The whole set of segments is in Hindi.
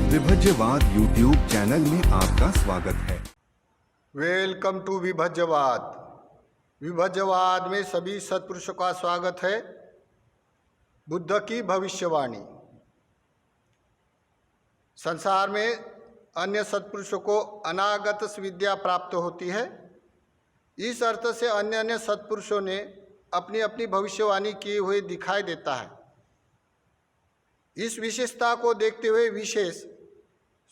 विभज्यवाद यूट्यूब चैनल में आपका स्वागत है। Welcome to विभज्यवाद। विभज्यवाद में सभी सत्पुरुषों का स्वागत है। बुद्ध की भविष्यवाणी। संसार में अन्य सत्पुरुषों को अनागत विद्या प्राप्त होती है। इस अर्थ से अन्य अन्य सत्पुरुषों ने अपनी अपनी भविष्यवाणी किए हुए दिखाई देता है। इस विशेषता को देखते हुए विशेष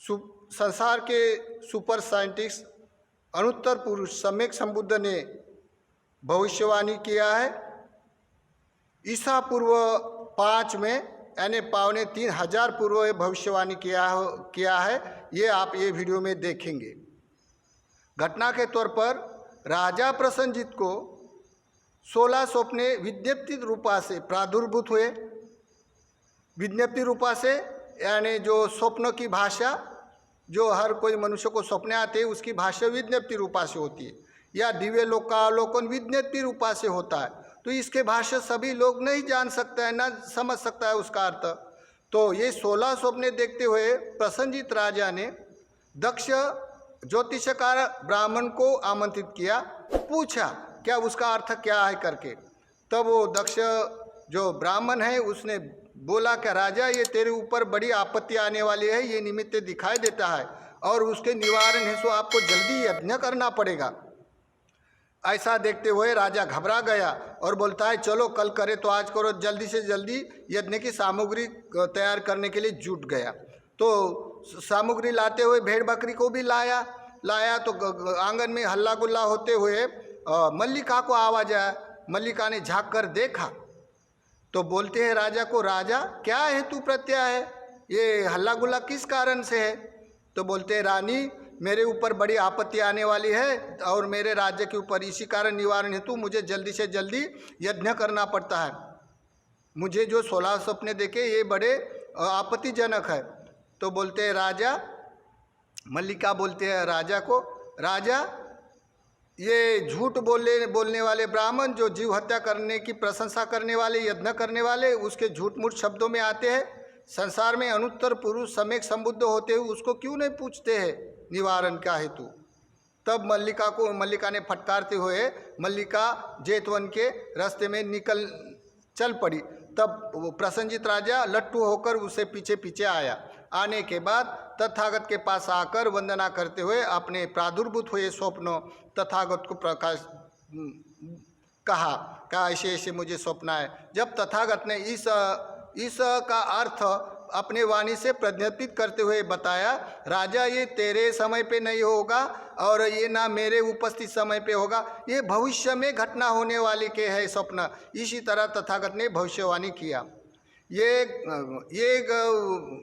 संसार के सुपर साइंटिस्ट अनुत्तर पुरुष सम्यक संबुद्ध ने भविष्यवाणी किया है। ईसा पूर्व 5 में यानी 3500 पूर्व भविष्यवाणी किया है। ये आप ये वीडियो में देखेंगे। घटना के तौर पर राजा प्रसन्नजीत को 16 स्वप्ने विज्ञप्ति रूपा से प्रादुर्भूत हुए। विज्ञप्ति रूपा से यानी जो स्वप्न की भाषा, जो हर कोई मनुष्य को स्वप्न आते हैं उसकी भाषा विज्ञप्ति रूपा से होती है, या दिव्य लोक का अवलोकन विज्ञप्ति रूपा से होता है। तो इसके भाषा सभी लोग नहीं जान सकता है, ना समझ सकता है उसका अर्थ। तो ये 16 स्वप्ने देखते हुए प्रसन्नजीत राजा ने दक्ष ज्योतिषकार ब्राह्मण को आमंत्रित किया, पूछा क्या उसका अर्थ क्या है करके। तब वो दक्ष जो ब्राह्मण है उसने बोला कि राजा ये तेरे ऊपर बड़ी आपत्ति आने वाली है, ये निमित्त दिखाई देता है और उसके निवारण है सो आपको जल्दी यज्ञ करना पड़ेगा। ऐसा देखते हुए राजा घबरा गया और बोलता है चलो कल करे तो आज करो। जल्दी से जल्दी यज्ञ की सामग्री तैयार करने के लिए जुट गया। तो सामग्री लाते हुए भेड़ बकरी को भी लाया तो आंगन में हल्ला गुल्ला होते हुए मल्लिका को आवाज आया। मल्लिका ने झाँक कर देखा तो बोलते हैं राजा को, राजा क्या है तू प्रत्यय है, ये हल्ला गुल्ला किस कारण से है। तो बोलते हैं रानी मेरे ऊपर बड़ी आपत्ति आने वाली है और मेरे राज्य के ऊपर, इसी कारण निवारण हेतु मुझे जल्दी से जल्दी यज्ञ करना पड़ता है। मुझे जो 16 सपने देखे ये बड़े आपत्तिजनक है। तो बोलते हैं राजा, मल्लिका बोलते हैं राजा को, राजा ये झूठ बोलने वाले ब्राह्मण जो जीव हत्या करने की प्रशंसा करने वाले, यज्ञ करने वाले, उसके झूठ मूठ शब्दों में आते हैं। संसार में अनुत्तर पुरुष सम्यक संबुद्ध होते हुए उसको क्यों नहीं पूछते हैं निवारण का हेतु। तब मल्लिका ने फटकारते हुए मल्लिका जेतवन के रास्ते में चल पड़ी। तब वो प्रसन्नजीत राजा लट्टू होकर उसे पीछे पीछे आया। आने के बाद तथागत के पास आकर वंदना करते हुए अपने प्रादुर्भूत हुए स्वप्न तथागत को प्रकाश कहा ऐसे ऐसे मुझे स्वप्न है। जब तथागत ने इस का अर्थ अपने वाणी से प्रज्ञापित करते हुए बताया, राजा ये तेरे समय पे नहीं होगा और ये ना मेरे उपस्थित समय पे होगा, ये भविष्य में घटना होने वाली के है स्वप्न। इसी तरह तथागत ने भविष्यवाणी किया। ये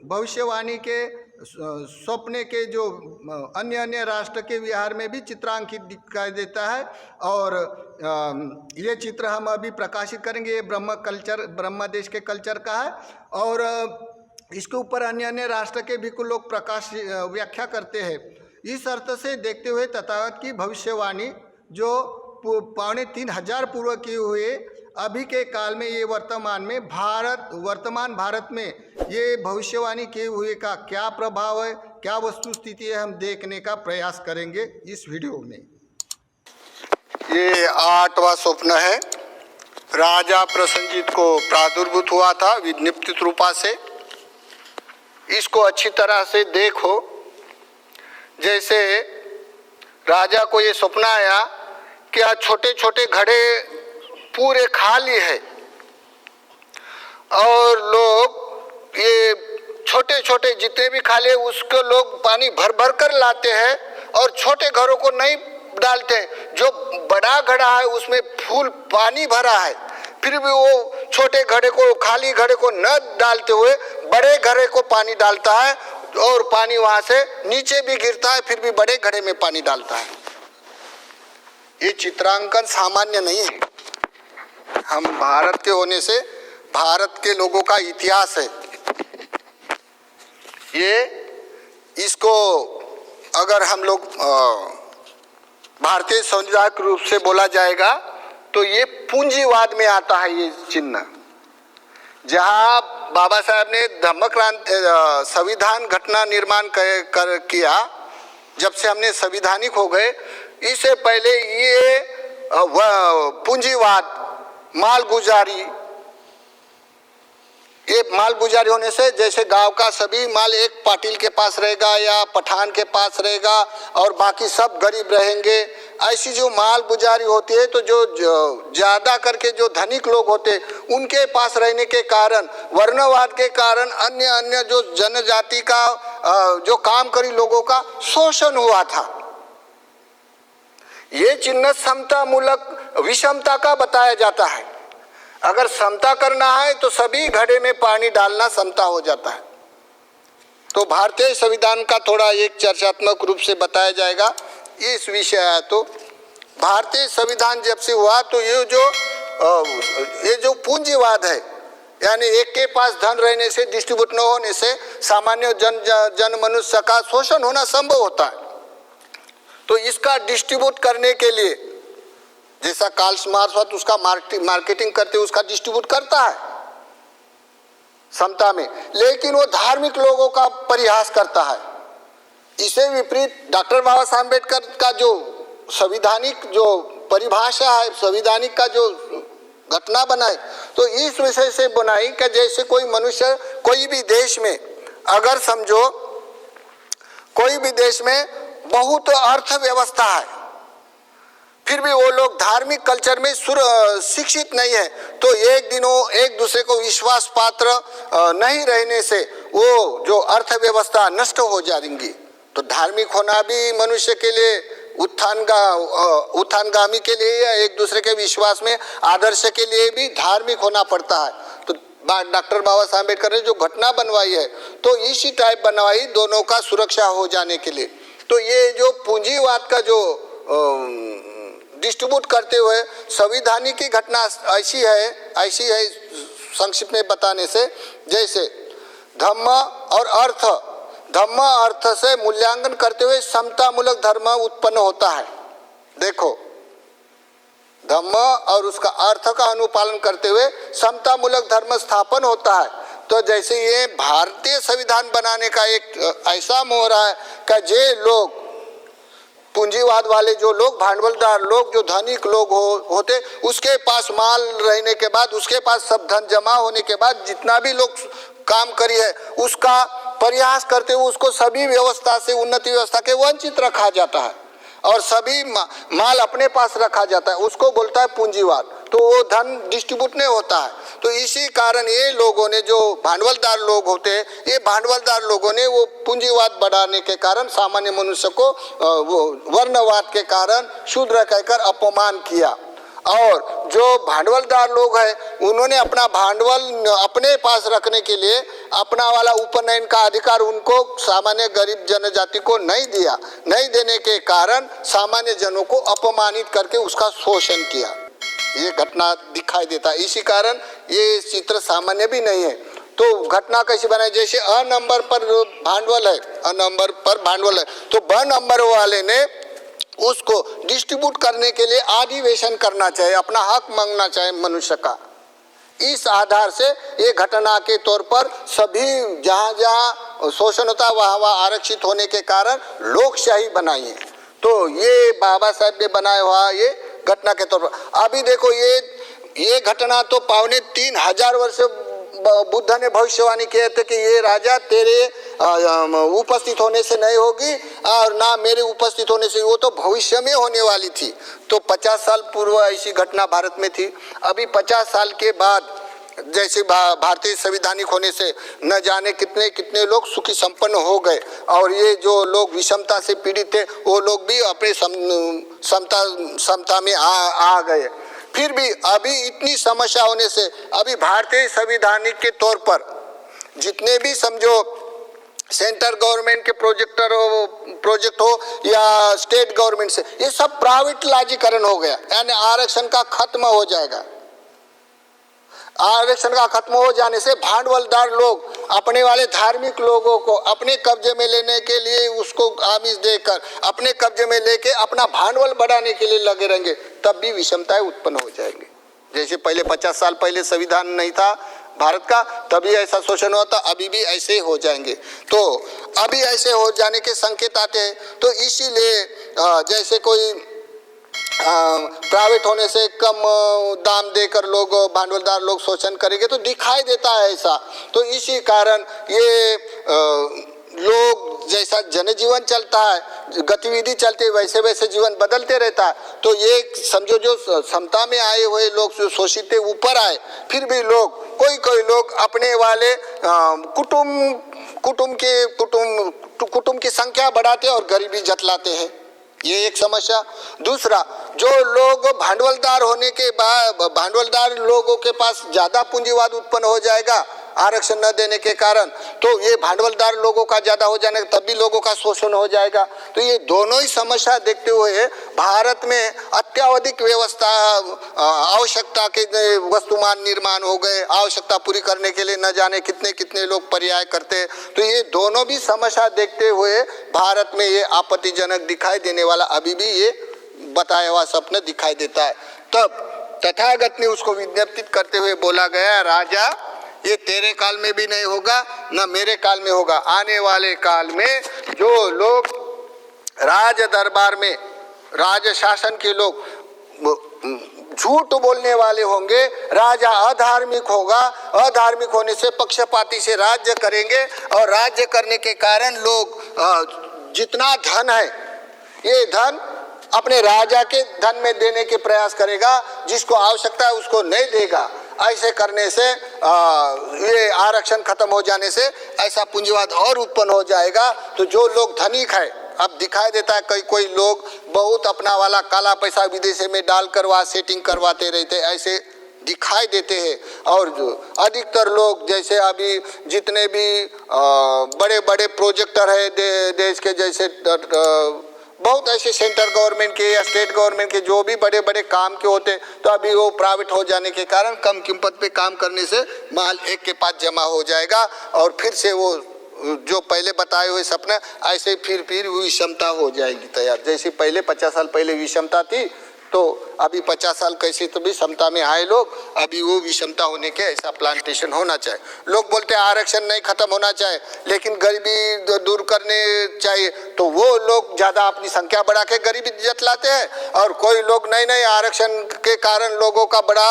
भविष्यवाणी के स्वप्ने के जो अन्य राष्ट्र के विहार में भी चित्रांकित दिखाई देता है। और ये चित्र हम अभी प्रकाशित करेंगे। ये ब्रह्म देश के कल्चर का है और इसके ऊपर अन्य राष्ट्र के भी कुछ लोग व्याख्या करते हैं। इस अर्थ से देखते हुए तथागत की भविष्यवाणी जो 3500 पूर्व की हुए, अभी के काल में ये वर्तमान भारत में ये भविष्यवाणी किए हुए का क्या प्रभाव है, क्या वस्तु स्थिति है, हम देखने का प्रयास करेंगे इस वीडियो में। ये 8वां स्वप्न है। राजा प्रसन्नजीत को प्रादुर्भूत हुआ था विज्ञप्ति रूपा से। इसको अच्छी तरह से देखो। जैसे राजा को ये स्वप्न आया कि छोटे छोटे घड़े पूरे खाली है और लोग ये छोटे छोटे जितने भी खाली है उसको लोग पानी भर भर कर लाते हैं और छोटे घरों को नहीं डालते। जो बड़ा घड़ा है उसमें फुल पानी भरा है, फिर भी वो छोटे घड़े को, खाली घड़े को न डालते हुए बड़े घड़े को पानी डालता है और पानी वहां से नीचे भी गिरता है, फिर भी बड़े घड़े में पानी डालता है। ये चित्रांकन सामान्य नहीं है। हम भारत के होने से भारत के लोगों का इतिहास है ये। इसको अगर हम लोग भारतीय समुदाय के रूप से बोला जाएगा तो ये पूंजीवाद में आता है। ये चिन्ह जहाँ बाबा साहब ने धम्म क्रांति संविधान घटना निर्माण किया, जब से हमने संविधानिक हो गए, इससे पहले ये पूंजीवाद, मालगुजारी, ये मालगुजारी होने से जैसे गांव का सभी माल एक पाटिल के पास रहेगा या पठान के पास रहेगा और बाकी सब गरीब रहेंगे, ऐसी जो मालगुजारी होती है, तो जो ज़्यादा करके जो धनिक लोग होते उनके पास रहने के कारण, वर्णवाद के कारण अन्य जो जनजाति का जो काम करी लोगों का शोषण हुआ था। ये चिन्ह समता मूलक विषमता का बताया जाता है। अगर समता करना है तो सभी घड़े में पानी डालना समता हो जाता है। तो भारतीय संविधान का थोड़ा एक चर्चात्मक रूप से बताया जाएगा, ये इस विषय है। तो भारतीय संविधान जब से हुआ तो ये जो पूंजीवाद है, यानी एक के पास धन रहने से, डिस्ट्रीब्यूट न होने से सामान्य जन मनुष्य का शोषण होना संभव होता है। तो इसका डिस्ट्रीब्यूट करने के लिए, जैसा कार्ल मार्क्स उसका मार्केटिंग करते उसका डिस्ट्रीब्यूट करता है समता में, लेकिन वो धार्मिक लोगों का परिहास करता है। इसे विपरीत डॉक्टर बाबा साहब अम्बेडकर का जो संविधानिक जो परिभाषा है, संविधानिक का जो घटना बनाई, तो इस विषय से बनाई कि जैसे कोई मनुष्य कोई भी देश में, अगर समझो कोई भी देश में बहुत अर्थव्यवस्था है, फिर भी वो लोग धार्मिक कल्चर में शिक्षित नहीं है, तो एक दूसरे को विश्वास पात्र नहीं रहने से वो जो अर्थव्यवस्था नष्ट हो जाएंगी। तो धार्मिक होना भी मनुष्य के लिए उत्थानगामी के लिए या एक दूसरे के विश्वास में आदर्श के लिए भी धार्मिक होना पड़ता है। तो डॉक्टर बाबा साहब अम्बेडकर ने जो घटना बनवाई है, तो इसी टाइप बनवाई दोनों का सुरक्षा हो जाने के लिए। तो ये जो पूंजीवाद का जो डिस्ट्रीब्यूट करते हुए संविधानिक की घटना ऐसी है संक्षिप्त में बताने से, जैसे धम्म और अर्थ, धम्म अर्थ से मूल्यांकन करते हुए समतामूलक धर्म उत्पन्न होता है। देखो, धम्म और उसका अर्थ का अनुपालन करते हुए समतामूलक धर्म स्थापन होता है। तो जैसे ये भारतीय संविधान बनाने का एक ऐसा मोहरा है कि जे लोग पूंजीवाद वाले जो लोग, भांडवलदार लोग, जो धनिक लोग होते, उसके पास माल रहने के बाद, उसके पास सब धन जमा होने के बाद, जितना भी लोग काम करी है उसका प्रयास करते हुए उसको सभी व्यवस्था से, उन्नति व्यवस्था के वंचित रखा जाता है और सभी माल अपने पास रखा जाता है, उसको बोलता है पूंजीवाद। तो वो धन डिस्ट्रीब्यूट नहीं होता है। तो इसी कारण ये लोगों ने, जो भांडवलदार लोग होते हैं, ये भांडवलदार लोगों ने वो पूंजीवाद बढ़ाने के कारण सामान्य मनुष्य को वो वर्णवाद के कारण शूद्र कहकर अपमान किया। और जो भांडवलदार लोग हैं उन्होंने अपना भांडवल अपने पास रखने के लिए अपना वाला उपनयन का अधिकार उनको सामान्य गरीब जनजाति को नहीं दिया। नहीं देने के कारण सामान्य जनों को अपमानित करके उसका शोषण किया। ये घटना दिखाई देता है। इसी कारण ये चित्र सामान्य भी नहीं है। तो घटना कैसी बनाई, जैसे अ नंबर पर भांडवल है, अ नंबर पर भांडवल है, तो ब नंबर वाले ने उसको डिस्ट्रीब्यूट करने के लिए अधिवेशन करना चाहिए, अपना हक मांगना चाहिए मनुष्य का। इस आधार से ये घटना के तौर पर सभी जहाँ जहाँ शोषण होता है वहाँ वहाँ आरक्षित होने के कारण लोकशाही बनाई है। तो ये बाबा साहब ने बनाया हुआ ये घटना के तौर पर। अभी देखो ये घटना तो 3,500 वर्ष बुद्ध ने भविष्यवाणी किए थे कि ये राजा तेरे उपस्थित होने से नहीं होगी और ना मेरे उपस्थित होने से, वो तो भविष्य में होने वाली थी। तो 50 साल पूर्व ऐसी घटना भारत में थी। अभी 50 साल के बाद जैसे भारतीय संविधानिक होने से न जाने कितने कितने लोग सुखी संपन्न हो गए और ये जो लोग विषमता से पीड़ित थे वो लोग भी अपने समता में आ गए। फिर भी अभी इतनी समस्या होने से अभी भारतीय संविधानिक के तौर पर जितने भी समझो सेंट्रल गवर्नमेंट के प्रोजेक्ट हो या स्टेट गवर्नमेंट से, ये सब प्राइवेटाइजीकरण हो गया, यानी आरक्षण का खत्म हो जाएगा। आरक्षण का खत्म हो जाने से भांडवलदार लोग अपने वाले धार्मिक लोगों को अपने कब्जे में लेने के लिए उसको आमिष देकर अपने कब्जे में लेके अपना भांडवल बढ़ाने के लिए लगे रहेंगे, तब भी विषमताएं उत्पन्न हो जाएंगी। जैसे पहले 50 साल पहले संविधान नहीं था, भारत का, तभी ऐसा शोषण हुआ था, अभी भी ऐसे ही हो जाएंगे। तो अभी ऐसे हो जाने के संकेत आते हैं। तो इसीलिए जैसे कोई प्राइवेट होने से कम दाम देकर लोग, भांडवलदार लोग शोषण करेंगे तो दिखाई देता है ऐसा। तो इसी कारण ये लोग जैसा जनजीवन चलता है, गतिविधि चलती है, वैसे वैसे जीवन बदलते रहता है। तो ये समझो जो क्षमता में आए हुए लोग जो शोषित थे ऊपर आए, फिर भी लोग कोई लोग अपने वाले कुटुंब की संख्या बढ़ाते और गरीबी जतलाते हैं। ये एक समस्या। दूसरा, जो लोग भांडवलदार होने के बाद, भांडवलदार लोगों के पास ज्यादा पूंजीवाद उत्पन्न हो जाएगा आरक्षण न देने के कारण, तो ये भांडवलदार लोगों का ज्यादा हो जाने तब भी लोगों का शोषण हो जाएगा। तो ये दोनों ही समस्या देखते हुए भारत में अत्यावधिक व्यवस्था, आवश्यकता के वस्तुमान निर्माण हो गए, आवश्यकता पूरी करने के लिए न जाने कितने कितने लोग पर्याय करते। तो ये दोनों भी समस्या देखते हुए भारत में ये आपत्तिजनक दिखाई देने वाला अभी भी ये बताया हुआ स्वप्न दिखाई देता है। तब तथागत ने उसको विज्ञप्ति करते हुए बोला गया, राजा ये तेरे काल में भी नहीं होगा, न मेरे काल में होगा। आने वाले काल में जो लोग राज दरबार में, राज शासन के लोग झूठ बोलने वाले होंगे, राजा अधार्मिक होगा, अधार्मिक होने से पक्षपाती से राज्य करेंगे और राज्य करने के कारण लोग जितना धन है ये धन अपने राजा के धन में देने के प्रयास करेगा, जिसको आवश्यकता है उसको नहीं देगा। ऐसे करने से ये आरक्षण खत्म हो जाने से ऐसा पूंजीवाद और उत्पन्न हो जाएगा। तो जो लोग धनिक है, अब दिखाई देता है कोई लोग बहुत अपना वाला काला पैसा विदेश में डालकर वहाँ सेटिंग करवाते रहते, ऐसे दिखाई देते हैं। और जो अधिकतर लोग जैसे अभी जितने भी बड़े बड़े प्रोजेक्टर है देश के, जैसे बहुत ऐसे सेंट्रल गवर्नमेंट के या स्टेट गवर्नमेंट के जो भी बड़े बड़े काम के होते, तो अभी वो प्राइवेट हो जाने के कारण कम कीमत पे काम करने से माल एक के पास जमा हो जाएगा और फिर से वो जो पहले बताए हुए सपने ऐसे फिर विषमता हो जाएगी तैयार। जैसे पहले 50 साल पहले विषमता थी, तो अभी 50 साल कैसे तो भी समता में आए लोग, अभी वो विषमता होने के ऐसा प्लांटेशन होना चाहिए। लोग बोलते हैं आरक्षण नहीं खत्म होना चाहिए, लेकिन गरीबी दूर करने चाहिए, तो वो लोग ज़्यादा अपनी संख्या बढ़ा के गरीबी जतलाते हैं। और कोई लोग नहीं आरक्षण के कारण लोगों का बड़ा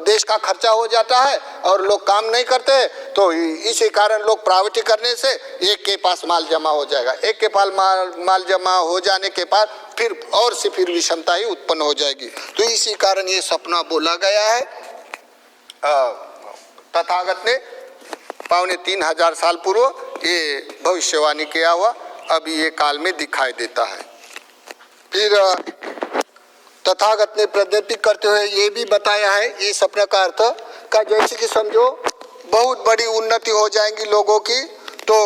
देश का खर्चा हो जाता है और लोग काम नहीं करते, तो इसी कारण लोग प्राइवेटी करने से एक के पास माल जमा हो जाएगा। एक के पास माल जमा हो जाने के बाद फिर और से फिर विषमता ही उत्पन्न हो जाएगी। तो इसी कारण ये सपना बोला गया है। तथागत ने 2500 साल पूर्व ये भविष्यवाणी किया हुआ अभी ये काल में दिखाई देता है। फिर तथागत ने प्रज्ञप्ति करते हुए ये भी बताया है, ये सपना का अर्थ का जैसे कि समझो बहुत बड़ी उन्नति हो जाएंगी लोगों की, तो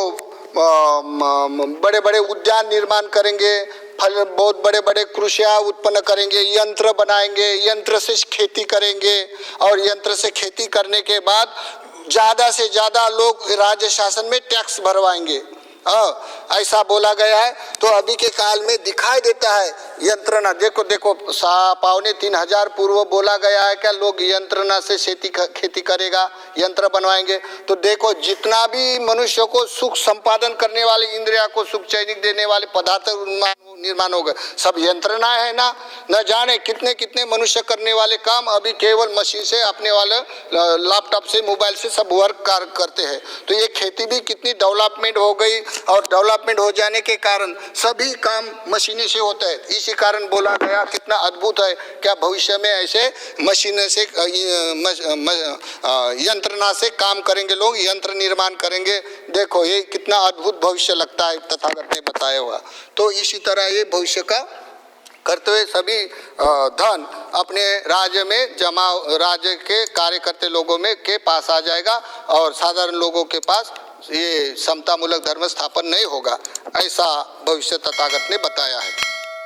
बड़े बड़े उद्यान निर्माण करेंगे, फल बहुत बड़े बड़े कृषियाँ उत्पन्न करेंगे, यंत्र बनाएंगे, यंत्र से खेती करेंगे और यंत्र से खेती करने के बाद ज़्यादा से ज़्यादा लोग राज्य शासन में टैक्स भरवाएंगे। ऐसा बोला गया है। तो अभी के काल में दिखाई देता है यंत्रणा, देखो 2500 पूर्व बोला गया है क्या लोग यंत्रणा से खेती करेगा, यंत्र बनवाएंगे। तो देखो जितना भी मनुष्य को सुख संपादन करने वाले, इंद्रिया को सुख चैनिक देने वाले पदार्थ निर्माण हो गए, सब यंत्रणा है ना। न जाने कितने कितने मनुष्य करने वाले काम अभी केवल मशीन से, अपने वाले लैपटॉप से, मोबाइल से सब वर्क करते हैं। तो ये खेती भी कितनी डेवलपमेंट हो गई और डेवलपमेंट हो जाने के कारण सभी काम मशीनें से होता है। इसी कारण बोला गया कितना अद्भुत है, क्या भविष्य में ऐसे मशीनें से यंत्रणा से काम करेंगे, लोग यंत्र निर्माण करेंगे। देखो ये कितना अद्भुत भविष्य लगता है तथागत ने बताया हुआ। तो इसी तरह ये भविष्य का करते हुए सभी धन अपने राज्य में जमा, राज्य के कार्य करते लोगों में के पास आ जाएगा और साधारण लोगों के पास ये समतामूलक धर्म स्थापन नहीं होगा, ऐसा भविष्य तथागत ने बताया है।